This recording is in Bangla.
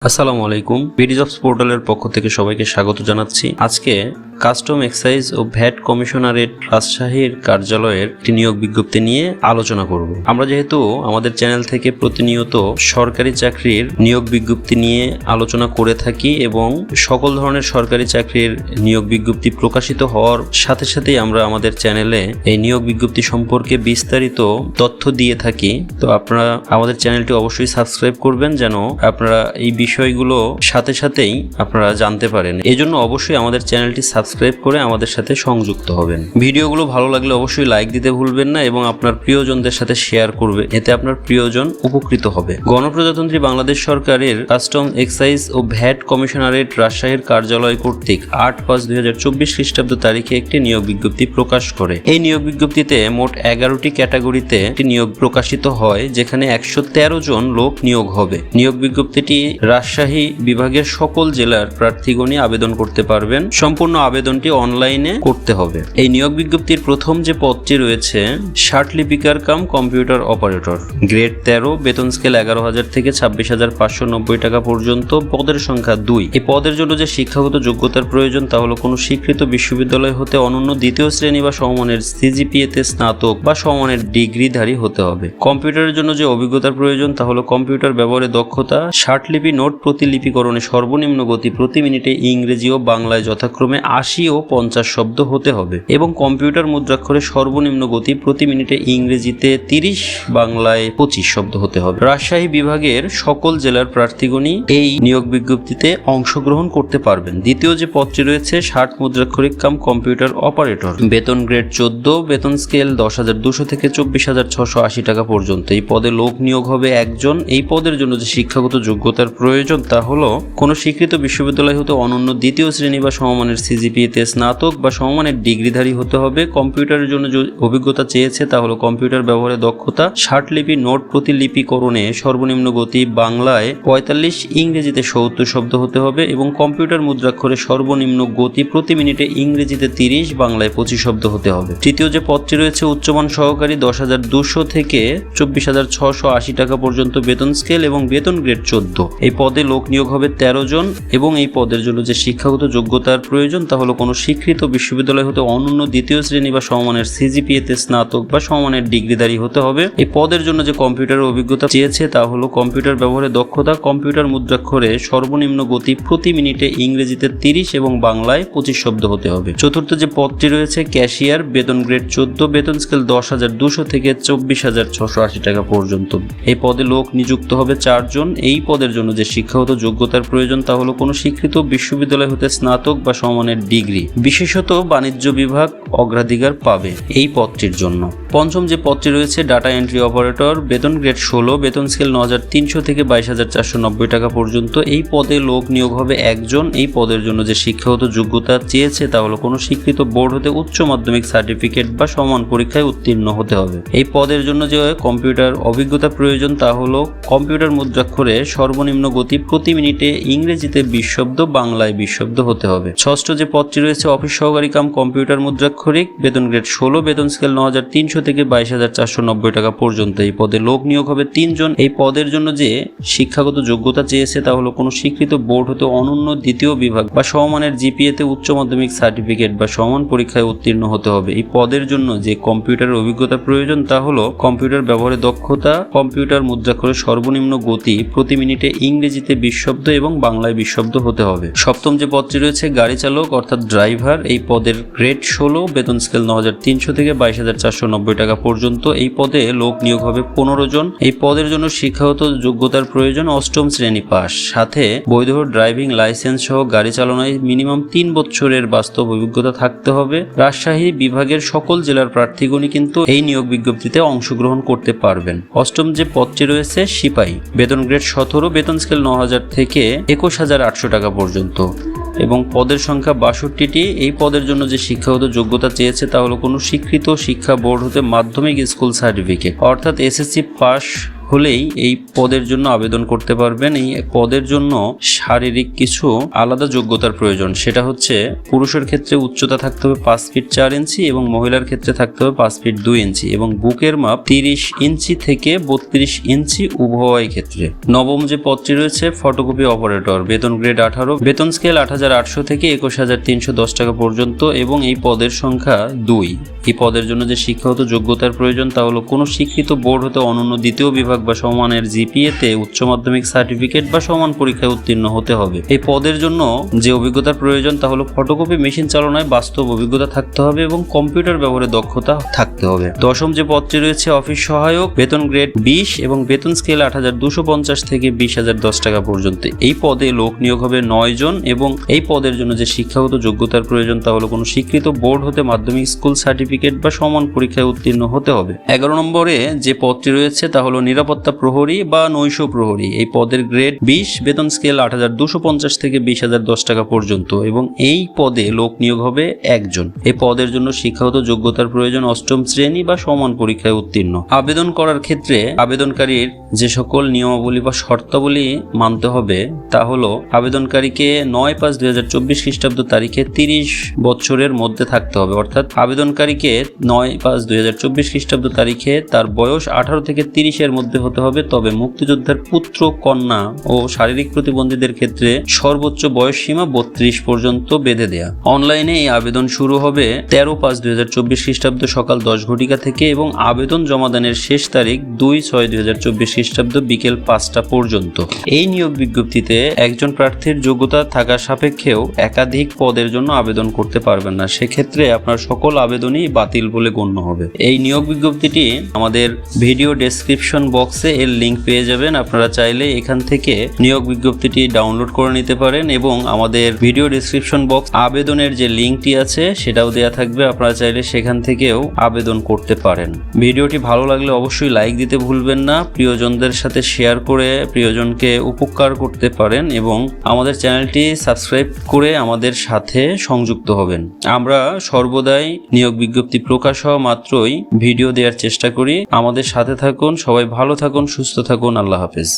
আসসালামু আলাইকুম। বিডিজবস পোর্টালের পক্ষ থেকে সবাইকে স্বাগত জানাচ্ছি। আজকে কাস্টম এক্সাইজ ও ভ্যাট কমিশনারেট রাজশাহীর কার্যালয়ের একটি নিয়োগ বিজ্ঞপ্তি নিয়ে আলোচনা করব। আমরা যেহেতু আমাদের চ্যানেল থেকে প্রতিনিয়ত সরকারি চাকরির নিয়োগ বিজ্ঞপ্তি নিয়ে আলোচনা করে থাকি এবং সকল ধরনের সরকারি চাকরির নিয়োগ বিজ্ঞপ্তি প্রকাশিত হওয়ার সাথে সাথেই আমরা আমাদের চ্যানেলে এই নিয়োগ বিজ্ঞপ্তি সম্পর্কে বিস্তারিত তথ্য দিয়ে থাকি। তো আপনারা আমাদের চ্যানেলটি অবশ্যই সাবস্ক্রাইব করবেন যেন আপনারা এই বিষয়গুলো সাথে সাথেই আপনারা জানতে পারেন। এজন্য অবশ্যই আমাদের চ্যানেলটি সাবস্ক্রাইব করে আমাদের সাথে সংযুক্ত হবেন। ভিডিওগুলো ভালো লাগলে অবশ্যই লাইক দিতে ভুলবেন না এবং আপনার প্রিয়জনদের সাথে শেয়ার করবে, এতে আপনার প্রিয়জন উপকৃত হবে। গণপ্রজাতন্ত্রী বাংলাদেশ সরকারের কাস্টম এক্সাইজ ও ভ্যাট কমিশনারেট রাজশাহীর কার্যালয় কর্তৃক ৮/৫/২০২৪ খ্রিস্টাব্দ তারিখে একটি নিয়োগ বিজ্ঞপ্তি প্রকাশ করে। এই নিয়োগ বিজ্ঞপ্তিতে মোট 11টি ক্যাটাগরিতে একটি নিয়োগ প্রকাশিত হয়, যেখানে 113 জন লোক নিয়োগ হবে। নিয়োগ বিজ্ঞপ্তিটি রাজশাহী বিভাগের সকল জেলার প্রার্থীগণই আবেদন করতে পারবেন। সম্পূর্ণ আবেদনটি অনলাইনে করতে হবে। এই নিয়োগ বিজ্ঞপ্তির প্রথম যে পদটি রয়েছে ষাট লিপিকার কাম কম্পিউটার অপারেটর, গ্রেড 13, বেতন স্কেল 11,000 থেকে 26,590 টাকা পর্যন্ত, পদের সংখ্যা 2। এই পদের জন্য যে শিক্ষাগত যোগ্যতার প্রয়োজন তা হলো কোনো স্বীকৃত বিশ্ববিদ্যালয় হতে অনন্য দ্বিতীয় শ্রেণী বা সমমানের সিজিপিএতে স্নাতক বা সমমানের ডিগ্রিধারী হতে হবে। কম্পিউটারের জন্য যে অভিজ্ঞতার প্রয়োজন তা হলো কম্পিউটার ব্যবহারে দক্ষতা, ষাটলিপি নোট প্রতিলিপিকরণে সর্বনিম্ন গতি প্রতি মিনিটে ইংরেজি ও বাংলায় যথাক্রমে 80 ও 50 শব্দ হতে হবে এবং কম্পিউটার মুদ্রাক্ষরে সর্বনিম্ন গতি প্রতি মিনিটে ইংরেজিতে 30, বাংলায় 25 শব্দ হতে হবে। রাজশাহী বিভাগের সকল জেলার প্রার্থীগণই এই নিয়োগ বিজ্ঞপ্তিতে অংশগ্রহণ করতে পারবেন। দ্বিতীয় যে পদটি রয়েছে 60 মুদ্রাক্ষরিক কাম কম্পিউটার অপারেটর, বেতন গ্রেড 14, বেতন স্কেল 10,200 থেকে 24,680 টাকা পর্যন্ত। এই পদে লোক নিয়োগ হবে একজন। এই পদের জন্য যে শিক্ষাগত যোগ্যতার প্রয়োজন তা হলো কোনো স্বীকৃত বিশ্ববিদ্যালয় হতে অনন্য দ্বিতীয় শ্রেণী বা সমমানের সিজিপিএতে স্নাতক বা সমমানের ডিগ্রিধারী হতে হবে। কম্পিউটারের জন্য যে অভিজ্ঞতা চেয়েছে তা হলো কম্পিউটার ব্যবহারে দক্ষতা, ষাটলিপি নোট প্রতিলিপিকরণে সর্বনিম্ন গতি বাংলায় 45, ইংরেজিতে 70 শব্দ হতে হবে এবং কম্পিউটার মুদ্রাক্ষরে সর্বনিম্ন গতি প্রতি মিনিটে ইংরেজিতে 30, বাংলায় 25 শব্দ হতে হবে। তৃতীয় যে পদটি রয়েছে উচ্চমান সহকারী, 10,200 থেকে 24,680 টাকা পর্যন্ত বেতন স্কেল এবং বেতন গ্রেড 14। এই পদে লোক নিয়োগ হবে 13 জন এবং এই পদের জন্য যে শিক্ষাগত যোগ্যতার প্রয়োজন তা হলো কোনো স্বীকৃত বিশ্ববিদ্যালয় হতে অনন্য দ্বিতীয় শ্রেণী বা সমমানের সিজিপিএতে স্নাতক বা সমমানের ডিগ্রিধারী হতে হবে। এই পদের জন্য যে কম্পিউটারের অভিজ্ঞতা চেয়েছে তা হলো কম্পিউটার ব্যবহারে দক্ষতা, কম্পিউটার মুদ্রাক্ষরে সর্বনিম্ন গতি প্রতি মিনিটে ইংরেজিতে 30 এবং বাংলায় 25 শব্দ হতে হবে। চতুর্থ যে পদটি রয়েছে ক্যাশিয়ার, বেতন গ্রেড 14, বেতন স্কেল 10,200 থেকে 24,680 টাকা পর্যন্ত। এই পদে লোক নিযুক্ত হবে 4 জন। এই পদের জন্য যে শিক্ষাগত যোগ্যতার প্রয়োজন তা হলো কোনো স্বীকৃত বিশ্ববিদ্যালয় হতে স্নাতক বা সমমানের ডিগ্রি। বিশেষত বাণিজ্য বিভাগ অগ্রাধিকার পাবে এই পদটির জন্য। পঞ্চম যে পদটি রয়েছে ডাটা এন্ট্রি অপারেটর, বেতন গ্রেড 16, বেতন স্কেল 9,300 থেকে 22,490 টাকা পর্যন্ত। এই পদে লোক নিয়োগ হবে একজন। এই পদের জন্য যে শিক্ষাগত যোগ্যতা চেয়েছে তা হলো কোনো স্বীকৃত বোর্ড হতে উচ্চ মাধ্যমিক সার্টিফিকেট বা সমান পরীক্ষায় উত্তীর্ণ হতে হবে। এই পদের জন্য যে কম্পিউটার অভিজ্ঞতা প্রয়োজন তা হলো কম্পিউটার মুদ্রাক্ষরে সর্বনিম্ন গতি প্রতি মিনিটে ইংরেজিতে 20 শব্দ, বাংলায় 20 শব্দ হতে হবে। ষষ্ঠ যে পদটি রয়েছে অফিস সহকারী কাম কম্পিউটার মুদ্রাক্ষরিক, বেতন গ্রেড 16, বেতন স্কেল 9,300 থেকে 22,490 টাকা পর্যন্ত। এই পদে লোক নিয়োগ হবে 3 জন। এই পদের জন্য যে শিক্ষাগত যোগ্যতা চেয়েছে তা হলো কোনো স্বীকৃত বোর্ড হতে অনন্য দ্বিতীয় বিভাগ বা সমমানের জিপিএতে উচ্চ মাধ্যমিক সার্টিফিকেট বা সমান পরীক্ষায় উত্তীর্ণ হতে হবে। এই পদের জন্য যে কম্পিউটারের অভিজ্ঞতা প্রয়োজন তা হলো কম্পিউটার ব্যবহারে দক্ষতা, কম্পিউটার মুদ্রাক্ষরে সর্বনিম্ন গতি প্রতি মিনিটে ইংরেজিতে 20 শব্দ এবং বাংলায় 20 শব্দ হতে হবে। সপ্তম যে পদটি রয়েছে গাড়ি চালক অর্থাৎ ড্রাইভার, এই পদের গ্রেড 16, বেতন স্কেল 9,300 থেকে 22,490 টাকা পর্যন্ত। এই পদে লোক নিয়োগ হবে 15 জন। এই পদের জন্য শিক্ষাগত যোগ্যতার প্রয়োজন 8ম শ্রেণী পাস, সাথে বৈধ ড্রাইভিং লাইসেন্স সহ গাড়ি চালানোয় মিনিমাম 3 বছরের বাস্তব অভিজ্ঞতা থাকতে হবে। রাজশাহী বিভাগের সকল জেলার প্রার্থীগণই কিন্তু এই নিয়োগ বিজ্ঞপ্তিতে অংশগ্রহণ করতে পারবেন। অষ্টম যে পদটি রয়েছে সিপাহী, বেতন গ্রেড 17, বেতন স্কেল 9,000 থেকে 21,800 টাকা পর্যন্ত এবং পদের সংখ্যা 62টি। এই পদের জন্য যে শিক্ষাগত যোগ্যতা চেয়েছে তা হলো কোনো স্বীকৃত শিক্ষা বোর্ড হতে মাধ্যমিক স্কুল সার্টিফিকেট অর্থাৎ এসএসসি পাস হলেই এই পদের জন্য আবেদন করতে পারবেন। এই পদের জন্য শারীরিক কিছু আলাদা যোগ্যতার প্রয়োজন। সেটা হচ্ছে পুরুষের ক্ষেত্রে উচ্চতা থাকতে হবে 5 ফিট 4 ইঞ্চি এবং মহিলার ক্ষেত্রে থাকতে হবে 5 ফিট 2 ইঞ্চি এবং বুকের মাপ 30 ইঞ্চি থেকে 32 ইঞ্চি উভয় ক্ষেত্রে। নবম যে পদটি রয়েছে ফটোকপি অপারেটর, বেতন গ্রেড 18, বেতন স্কেল 8,800 থেকে 21,310 টাকা পর্যন্ত এবং এই পদের সংখ্যা 2। এই পদের জন্য যে শিক্ষাগত যোগ্যতার প্রয়োজন তা হলো কোনো স্বীকৃত বোর্ড হতে অনন্য দ্বিতীয় বিভাগ বা সমানের জিপিএতে উচ্চ মাধ্যমিক সার্টিফিকেট বা সমান পরীক্ষায় উত্তীর্ণ হতে হবে। এই পদের জন্য যে অভিজ্ঞতার প্রয়োজন তা হলো ফটোকপি মেশিন চালনায় বাস্তব অভিজ্ঞতা থাকতে হবে এবং কম্পিউটার ব্যবহারে দক্ষতা থাকতে হবে। দশম যে পদটি রয়েছে অফিস সহায়ক, বেতন গ্রেড 20 এবং বেতন স্কেল 8,250 থেকে 20,010 টাকা পর্যন্ত। এই পদে লোক নিয়োগ হবে 9 জন এবং এই পদের জন্য যে শিক্ষাগত যোগ্যতার প্রয়োজন তা হলো কোনো স্বীকৃত বোর্ড হতে মাধ্যমিক স্কুল সার্টিফিকেট বা সমান পরীক্ষায় উত্তীর্ণ হতে হবে। 11 নম্বরে যে পদটি রয়েছে তা হলো নিরাপত্তা প্রহরী বা নৈশ প্রহরী। এই পদের গ্রেড 20, বেতন স্কেল 8,250 থেকে 20,010 টাকা পর্যন্ত এবং এই পদে লোক নিয়োগ হবে 1 জন। এই পদের জন্য শিক্ষাগত যোগ্যতার প্রয়োজন 8ম শ্রেণী বা সমান পরীক্ষায় উত্তীর্ণ। আবেদন করার ক্ষেত্রে আবেদনকারীর যে সকল নিয়মাবলী বা শর্তাবলী মানতে হবে তা হলো আবেদনকারীকে 9/5/2024 খ্রিস্টাব্দ তারিখে 30 বছরের মধ্যে থাকতে হবে, অর্থাৎ আবেদনকারীকে 9/5/2024 খ্রিস্টাব্দ তারিখে তার বয়স 18 থেকে 30 এর মধ্যে হতে হবে। তবে মুক্তিযোদ্ধার পুত্র, কন্যা ও শারীরিক প্রতিবন্ধীদের ক্ষেত্রে সর্বোচ্চ বয়স সীমা 32 পর্যন্ত বেঁধে দেয়া। অনলাইনে এই আবেদন শুরু হবে 13/5/2024 খ্রিস্টাব্দ সকাল 10 ঘটিকা থেকে এবং আবেদন জমাদানের শেষ তারিখ 2/6/2024 খ্রিস্টাব্দ বিকেল 5টা পর্যন্ত। এই নিয়োগ বিজ্ঞপ্তিতে একজন প্রার্থীর যোগ্যতা থাকা সাপেক্ষেও একাধিক পদের জন্য আবেদন করতে পারবেন না। সেক্ষেত্রে আপনার সকল আবেদনই বাতিল বলে গণ্য হবে। এই নিয়োগ বিজ্ঞপ্তিটি আমাদের ভিডিও ডেসক্রিপশন বক্সে এর লিঙ্ক পেয়ে যাবেন। আপনারা চাইলে এখান থেকে নিয়োগ বিজ্ঞপ্তিটি ডাউনলোড করে নিতে পারেন এবং আমাদের ভিডিও ডেসক্রিপশন বক্স আবেদনের যে লিঙ্কটি আছে সেটাও দেওয়া থাকবে। আপনারা চাইলে সেখান থেকেও আবেদন করতে পারেন। ভিডিওটি ভালো লাগলে অবশ্যই লাইক দিতে ভুলবেন না। প্রিয়জনদের সাথে শেয়ার করে প্রিয়জনকে উপকার করতে পারেন এবং আমাদের চ্যানেলটি সাবস্ক্রাইব করে আমাদের সাথে সংযুক্ত হবেন। আমরা সর্বদাই নিয়োগ বিজ্ঞপ্তি প্রকাশ হওয়া মাত্রই ভিডিও দেওয়ার চেষ্টা করি। আমাদের সাথে থাকুন। সবাই ভালো থাকুন, সুস্থ থাকুন। আল্লাহ হাফেজ।